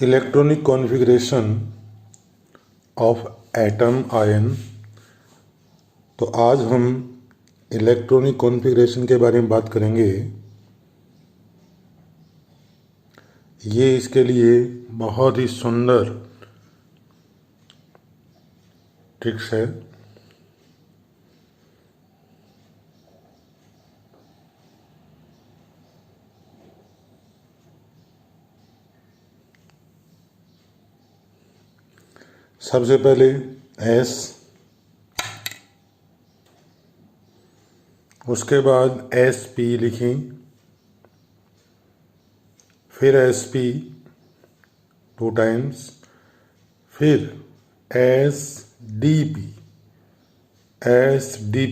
Electronic configuration of atom ion. तो आज हम इलेक्ट्रॉनिक कॉन्फ़िगरेशन के बारे में बात करेंगे। ये इसके लिए बहुत ही सुंदर ट्रिक्स है। सबसे पहले एस, उसके बाद एस पी लिखें, फिर एस पी 2 टाइम्स, फिर एस डी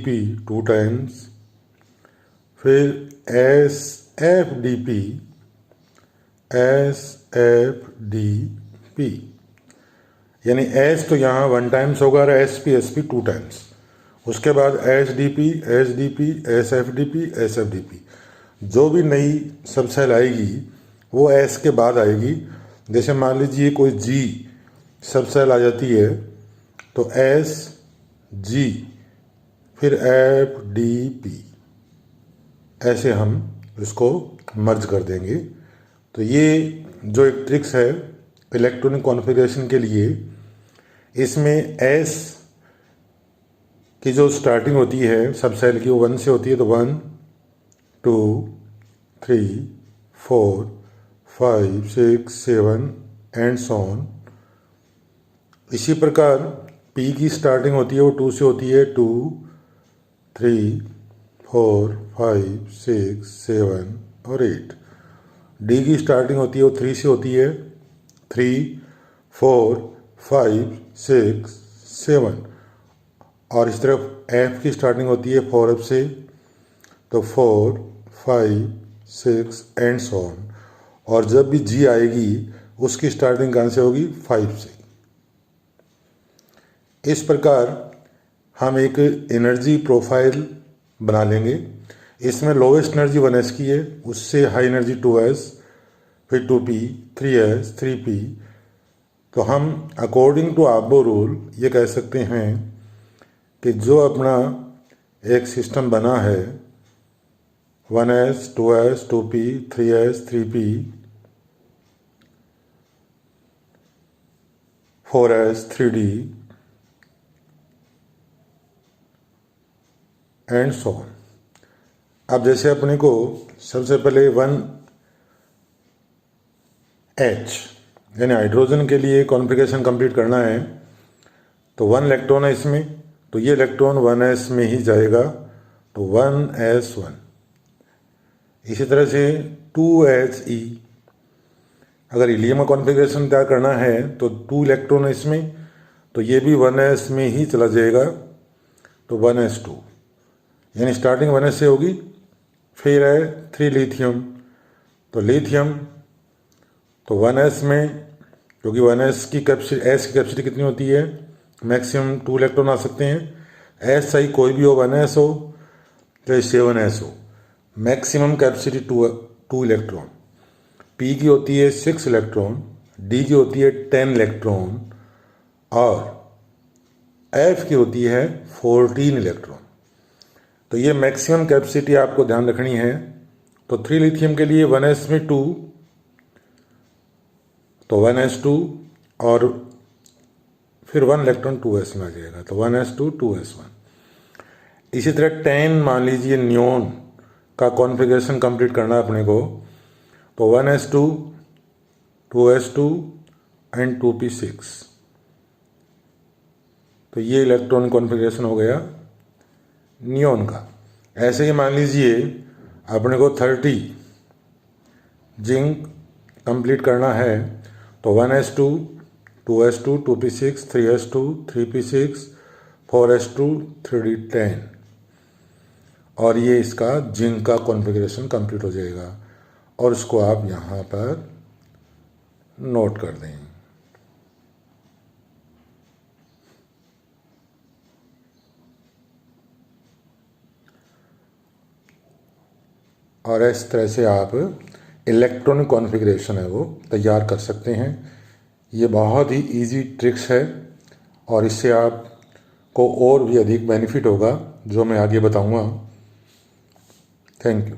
पी 2 टाइम्स, फिर एस एफ डी पी। यानी एस तो यहाँ 1 टाइम्स होगा और एस पी 2 टाइम्स। उसके बाद S D P S F D P. जो भी नई सब सेल आएगी वो एस के बाद आएगी। जैसे मान लीजिए कोई जी सब सेल आ जाती है तो एस जी फिर एफ डी पी, ऐसे हम इसको मर्ज कर देंगे। तो ये जो एक ट्रिक्स है इलेक्ट्रॉनिक कॉन्फ़िगरेशन के लिए, इसमें एस की जो स्टार्टिंग होती है सब सेल की वो 1 से होती है। तो 1 2 3 4 5 6 7 एंड सो ऑन। इसी प्रकार पी की स्टार्टिंग होती है वो 2 से होती है। 2 3 4 5 6 7 और 8। डी की स्टार्टिंग होती है वो 3 से होती है। 3 4 5 6 7। और इस तरफ एफ की स्टार्टिंग होती है 4 से, तो 4 5 6 एंड सो ऑन। और जब भी जी आएगी उसकी स्टार्टिंग कहाँ से होगी? 5 से। इस प्रकार हम एक एनर्जी प्रोफाइल बना लेंगे। इसमें लोवेस्ट एनर्जी 1s की है, उससे हाई एनर्जी 2s, फिर 2p 3s 3p। तो हम अकॉर्डिंग टू आबो रूल ये कह सकते हैं कि जो अपना एक सिस्टम बना है 1s 2s 2p 3s 3p 4s 3d and so on. अब जैसे अपने को सबसे पहले 1h यानी हाइड्रोजन के लिए कॉन्फ़िगरेशन कंप्लीट करना है। तो 1 इलेक्ट्रॉन है इसमें, तो ये इलेक्ट्रॉन 1s में ही जाएगा, तो 1s1। इसी तरह से 2he, अगर हीलियम का कॉन्फ़िगरेशन तैयार करना है तो 2 इलेक्ट्रॉन है इसमें, तो ये भी 1s में ही चला जाएगा, तो 1s2। यानी स्टार्टिंग 1s से होगी। फिर है 3 लिथियम, तो लिथियम तो 1s में, क्योंकि 1s की कैपेसिटी, एस की कैपेसिटी कितनी होती है? मैक्सिमम 2 इलेक्ट्रॉन आ सकते हैं। एस चाहे कोई भी हो, 1s हो चाहे 7s हो, मैक्सिमम कैपेसिटी 2 इलेक्ट्रॉन। पी की होती है 6 इलेक्ट्रॉन, डी की होती है 10 इलेक्ट्रॉन और एफ की होती है 14 इलेक्ट्रॉन। तो ये मैक्सिमम कैपेसिटी आपको ध्यान रखनी है। तो 3 लिथियम के लिए 1s में 2, तो 1s2 और फिर 1 इलेक्ट्रॉन 2s में आ जाएगा, तो 1s2 2s1। इसी तरह 10 मान लीजिए नियोन का कॉन्फ़िगरेशन कंप्लीट करना है अपने को, तो 1s2 2s2 एंड 2p6। तो ये इलेक्ट्रॉन कॉन्फ़िगरेशन हो गया नियोन का। ऐसे ही मान लीजिए अपने को 30 जिंक कंप्लीट करना है, तो 1s2 2s2 2p6 3s2 3p6 4s2 3d10। और ये इसका जिंक का कॉन्फ़िगरेशन कंप्लीट हो जाएगा और इसको आप यहाँ पर नोट कर दें। और इस तरह से आप इलेक्ट्रॉनिक कॉन्फ़िगरेशन है वो तैयार कर सकते हैं। ये बहुत ही इजी ट्रिक्स है और इससे आपको और भी अधिक बेनिफिट होगा जो मैं आगे बताऊंगा। Thank you.